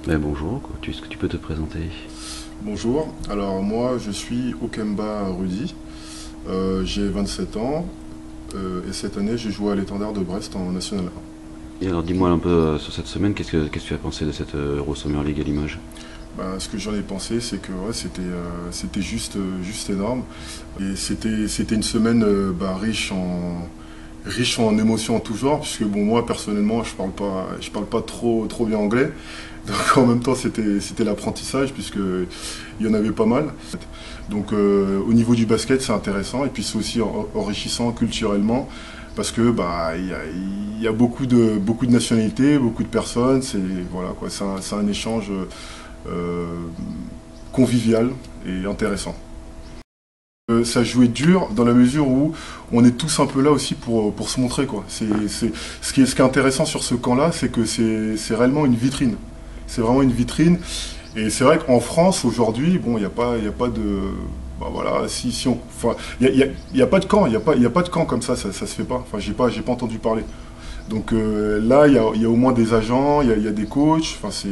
Bonjour, est-ce que tu peux te présenter? Bonjour, alors moi je suis Okemba Rudy. J'ai 27 ans et cette année j'ai joué à l'Étendard de Brest en National 1. Et alors dis-moi un peu sur cette semaine, qu'est-ce que tu as pensé de cette Euro Summer League à Limoges? Ben, ce que j'en ai pensé, c'est que ouais, c'était juste énorme. Et c'était une semaine riche en émotions en tout genre, puisque bon, moi personnellement je parle pas trop bien anglais. Donc en même temps c'était l'apprentissage, puisque il y en avait pas mal. Donc au niveau du basket c'est intéressant, et puis c'est aussi enrichissant culturellement. Parce que bah il y a beaucoup de nationalités, beaucoup de personnes, voilà quoi, c'est un échange euh, convivial et intéressant. Ça jouait dur dans la mesure où on est tous un peu là aussi pour se montrer quoi. Ce qui est intéressant sur ce camp-là, c'est que c'est réellement une vitrine. C'est vraiment une vitrine. Et c'est vrai qu'en France aujourd'hui, bon, il y a pas de, bah voilà, si on, enfin, il y a pas de camp, il y a pas de camp comme ça se fait pas. Enfin, j'ai pas entendu parler. Donc là, il y a au moins des agents, il y a des coachs. Enfin,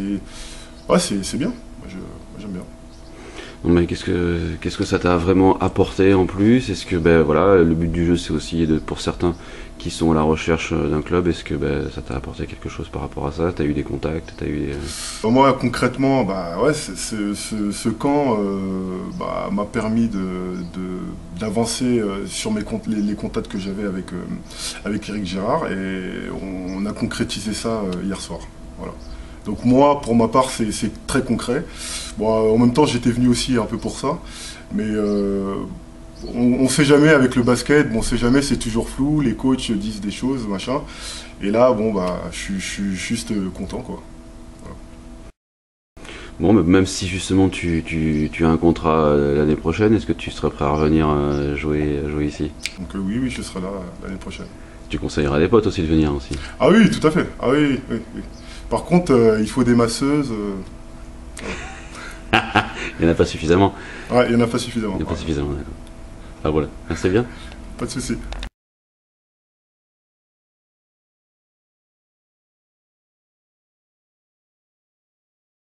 ouais, c'est bien. Moi, j'aime bien. Non, mais qu'est-ce que ça t'a vraiment apporté en plus? Est-ce que voilà, le but du jeu c'est aussi pour certains qui sont à la recherche d'un club, est-ce que ça t'a apporté quelque chose par rapport à ça? T'as eu des contacts, t'as eu des... Moi, concrètement, bah ouais, ce camp m'a permis d'avancer sur les contacts que j'avais avec Eric Gérard, et on a concrétisé ça hier soir. Voilà. Donc moi, pour ma part, c'est très concret. Bon, en même temps, j'étais venu aussi un peu pour ça, mais on sait jamais avec le basket, bon, on sait jamais, c'est toujours flou, les coachs disent des choses, machin. Et là, bon, bah, je suis juste content, quoi. Voilà. Bon, mais même si justement tu as un contrat l'année prochaine, est-ce que tu serais prêt à revenir jouer ici? Donc oui, oui, je serai là l'année prochaine. Tu conseillerais à des potes aussi de venir aussi. Ah oui, tout à fait. Ah oui, oui, oui. Par contre, il faut des masseuses. Il n'y en a pas suffisamment. Ouais, il n'y en a pas Il suffisamment. n'y en a pas Ouais. suffisamment, d'accord. Ah voilà. Ah, c'est bien. Pas de souci.